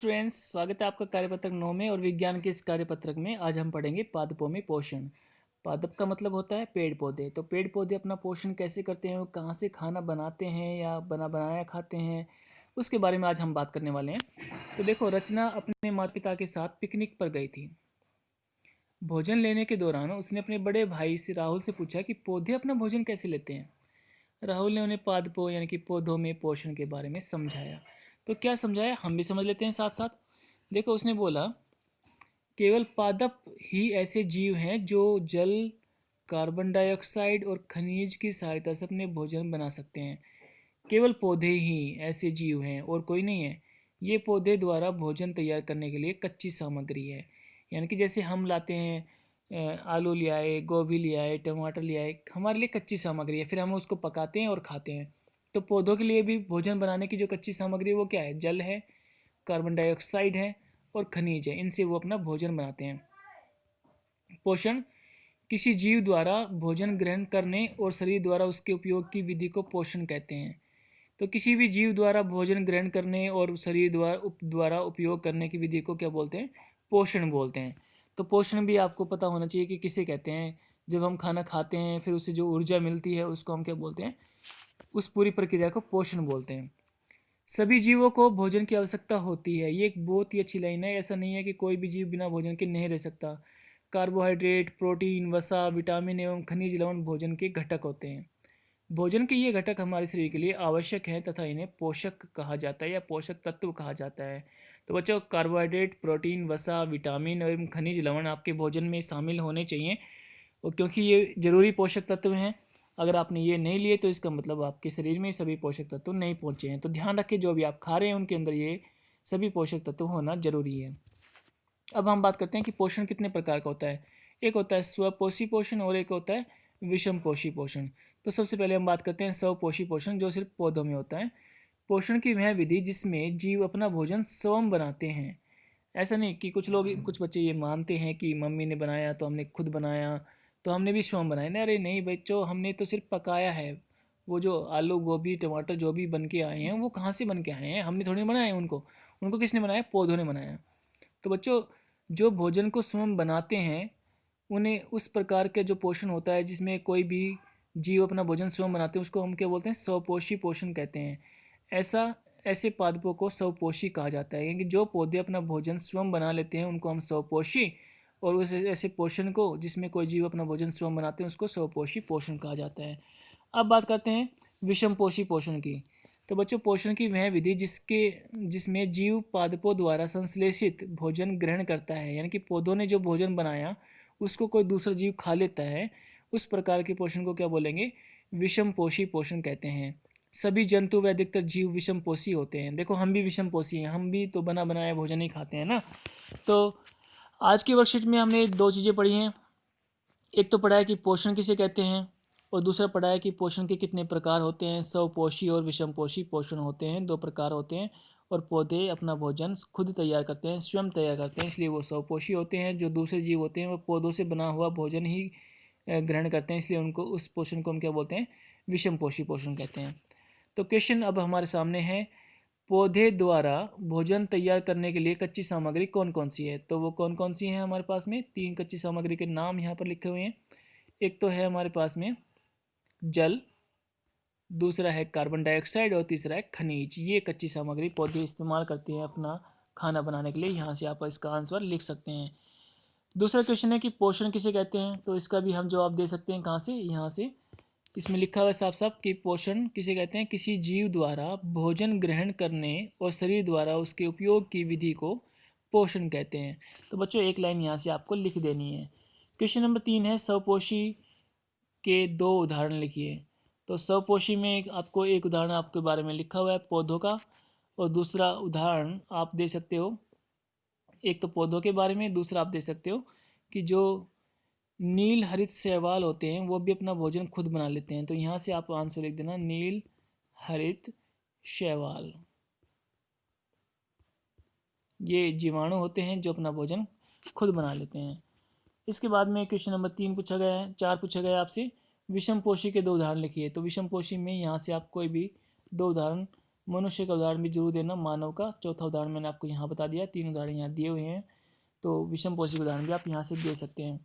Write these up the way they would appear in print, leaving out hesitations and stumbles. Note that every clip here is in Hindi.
स्टूडेंट्स, स्वागत है आपका कार्यपत्रक 9 में। और विज्ञान के इस कार्यपत्रक में आज हम पढ़ेंगे पादपों में पोषण। पादप का मतलब होता है पेड़ पौधे। तो पेड़ पौधे अपना पोषण कैसे करते हैं, वो कहाँ से खाना बनाते हैं या बना बनाया खाते हैं, उसके बारे में आज हम बात करने वाले हैं। तो देखो, रचना अपने माता पिता के साथ पिकनिक पर गई थी। भोजन लेने के दौरान उसने अपने बड़े भाई से राहुल से पूछा कि पौधे अपना भोजन कैसे लेते हैं। राहुल ने उन्हें पादपों यानी कि पौधों में पोषण के बारे में समझाया। तो क्या समझाया, हम भी समझ लेते हैं साथ साथ। देखो, उसने बोला केवल पादप ही ऐसे जीव हैं जो जल, कार्बन डाइऑक्साइड और खनिज की सहायता से अपने भोजन बना सकते हैं। केवल पौधे ही ऐसे जीव हैं और कोई नहीं है। ये पौधे द्वारा भोजन तैयार करने के लिए कच्ची सामग्री है। यानी कि जैसे हम लाते हैं आलू ले आए, गोभी ले आए, टमाटर ले आए, हमारे लिए कच्ची सामग्री है, फिर हम उसको पकाते हैं और खाते हैं। तो पौधों के लिए भी भोजन बनाने की जो कच्ची सामग्री है वो क्या है? जल है, कार्बन डाइऑक्साइड है और खनिज है। इनसे वो अपना भोजन बनाते हैं। पोषण किसी जीव द्वारा भोजन ग्रहण करने और शरीर द्वारा उसके उपयोग की विधि को पोषण कहते हैं। तो किसी भी जीव द्वारा भोजन ग्रहण करने और शरीर द्वारा उपयोग करने की विधि को क्या बोलते हैं? पोषण बोलते हैं। तो पोषण भी आपको पता होना चाहिए कि किसे कहते हैं। जब हम खाना खाते हैं फिर उससे जो ऊर्जा मिलती है उसको हम क्या बोलते हैं? उस पूरी प्रक्रिया को पोषण बोलते हैं। सभी जीवों को भोजन की आवश्यकता होती है। ये एक बहुत ही अच्छी लाइन है। ऐसा नहीं है कि कोई भी जीव बिना भोजन के नहीं रह सकता। कार्बोहाइड्रेट, प्रोटीन, वसा, विटामिन एवं खनिज लवण भोजन के घटक होते हैं। भोजन के ये घटक हमारे शरीर के लिए आवश्यक हैं तथा इन्हें पोषक कहा जाता है या पोषक तत्व कहा जाता है। तो बच्चों, कार्बोहाइड्रेट, प्रोटीन, वसा, विटामिन एवं खनिज लवण आपके भोजन में शामिल होने चाहिए, और क्योंकि ये जरूरी पोषक तत्व हैं। अगर आपने ये नहीं लिए तो इसका मतलब आपके शरीर में सभी पोषक तत्व नहीं पहुँचे हैं। तो ध्यान रखें, जो भी आप खा रहे हैं उनके अंदर ये सभी पोषक तत्व होना जरूरी है। अब हम बात करते हैं कि पोषण कितने प्रकार का होता है। एक होता है स्वपोषी पोषण और एक होता है विषम पोषी पोषण। तो सबसे पहले हम बात करते हैं स्वपोषी पोषण, जो सिर्फ पौधों में होता है। पोषण की वह विधि जिसमें जीव अपना भोजन स्वयं बनाते हैं। ऐसा नहीं कि कुछ बच्चे ये मानते हैं कि मम्मी ने बनाया तो हमने खुद बनाया, तो हमने भी स्वयं बनाया। नहीं, अरे नहीं बच्चों, हमने तो सिर्फ पकाया है। वो जो आलू, गोभी, टमाटर जो भी बन के आए हैं वो कहाँ से बन के आए हैं? हमने थोड़ी बनाए उनको। उनको किसने बनाया? पौधों ने बनाया। तो बच्चों, जो भोजन को स्वयं बनाते हैं उन्हें उस प्रकार के जो पोषण होता है जिसमें कोई भी जीव अपना भोजन स्वयं बनाते हैं उसको हम क्या बोलते हैं? स्वपोषी पोषण कहते हैं। ऐसा ऐसे पादपों को स्वपोषी कहा जाता है, क्योंकि जो पौधे अपना भोजन स्वयं बना लेते हैं उनको हम स्वपोषी, और उस ऐसे पोषण को जिसमें कोई जीव अपना भोजन स्वयं बनाते हैं उसको स्वपोषी पोषण कहा जाता है। अब बात करते हैं विषम पोषी पोषण की। तो बच्चों, पोषण की वह विधि जिसमें जीव पादपों द्वारा संश्लेषित भोजन ग्रहण करता है, यानी कि पौधों ने जो भोजन बनाया उसको कोई दूसरा जीव खा लेता है, उस प्रकार के पोषण को क्या बोलेंगे? विषम पोषी पोषण कहते हैं। सभी जंतु व अधिकतर जीव विषम पोषी होते हैं। देखो, हम भी विषम पोषी हैं, हम भी तो बना बनाया भोजन ही खाते हैं ना। तो आज की वर्कशीट में हमने दो चीज़ें पढ़ी हैं। एक तो पढ़ा है कि पोषण किसे कहते हैं, और दूसरा पढ़ा है कि पोषण के कितने प्रकार होते हैं। स्वपोषी और विषमपोषी पोषण होते हैं, दो प्रकार होते हैं। और पौधे अपना भोजन खुद तैयार करते हैं, स्वयं तैयार करते हैं, इसलिए वो स्वपोषी होते हैं। जो दूसरे जीव होते हैं वो पौधों से बना हुआ भोजन ही ग्रहण करते हैं, इसलिए उनको उस पोषण को हम क्या बोलते हैं? विषमपोषी पोषण कहते हैं। तो क्वेश्चन अब हमारे सामने है, पौधे द्वारा भोजन तैयार करने के लिए कच्ची सामग्री कौन कौन सी है? तो वो कौन कौन सी है हमारे पास में? तीन कच्ची सामग्री के नाम यहाँ पर लिखे हुए हैं। एक तो है हमारे पास में जल, दूसरा है कार्बन डाइऑक्साइड और तीसरा है खनिज। ये कच्ची सामग्री पौधे इस्तेमाल करते हैं अपना खाना बनाने के लिए। यहाँ से आप इसका आंसर लिख सकते हैं। दूसरा क्वेश्चन है कि पोषण किसे कहते हैं? तो इसका भी हम जवाब दे सकते हैं। कहाँ से? यहाँ से। इसमें लिखा हुआ है साफ साफ कि पोषण किसे कहते हैं? किसी जीव द्वारा भोजन ग्रहण करने और शरीर द्वारा उसके उपयोग की विधि को पोषण कहते हैं। तो बच्चों, एक लाइन यहाँ से आपको लिख देनी है। क्वेश्चन नंबर 3 है, स्वपोषी के दो उदाहरण लिखिए। तो स्वपोषी में आपको एक उदाहरण आपके बारे में लिखा हुआ है पौधों का, और दूसरा उदाहरण आप दे सकते हो, एक तो पौधों के बारे में, दूसरा आप दे सकते हो कि जो नील हरित शैवाल होते हैं वो भी अपना भोजन खुद बना लेते हैं। तो यहाँ से आप आंसर लिख देना, नील हरित शैवाल। ये जीवाणु होते हैं जो अपना भोजन खुद बना लेते हैं। इसके बाद में क्वेश्चन नंबर 3 पूछा गया है, 4 पूछा गया है आपसे, विषम पोषी के दो उदाहरण लिखिए। तो विषम पोषी में यहाँ से आप कोई भी दो उदाहरण मनुष्य का उदाहरण भी जरूर देना, मानव का। चौथा उदाहरण मैंने आपको यहाँ बता दिया, 3 उदाहरण यहाँ दिए हुए हैं, तो विषम पोषी उदाहरण भी आप यहाँ से दे सकते हैं।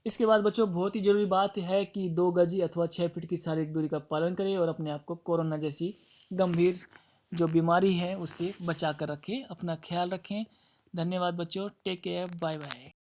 इसके बाद बच्चों बहुत ही जरूरी बात है कि 2 गज अथवा 6 फीट की शारीरिक दूरी का पालन करें और अपने आप को कोरोना जैसी गंभीर जो बीमारी है उससे बचा कर रखें। अपना ख्याल रखें। धन्यवाद बच्चों, टेक केयर, बाय बाय।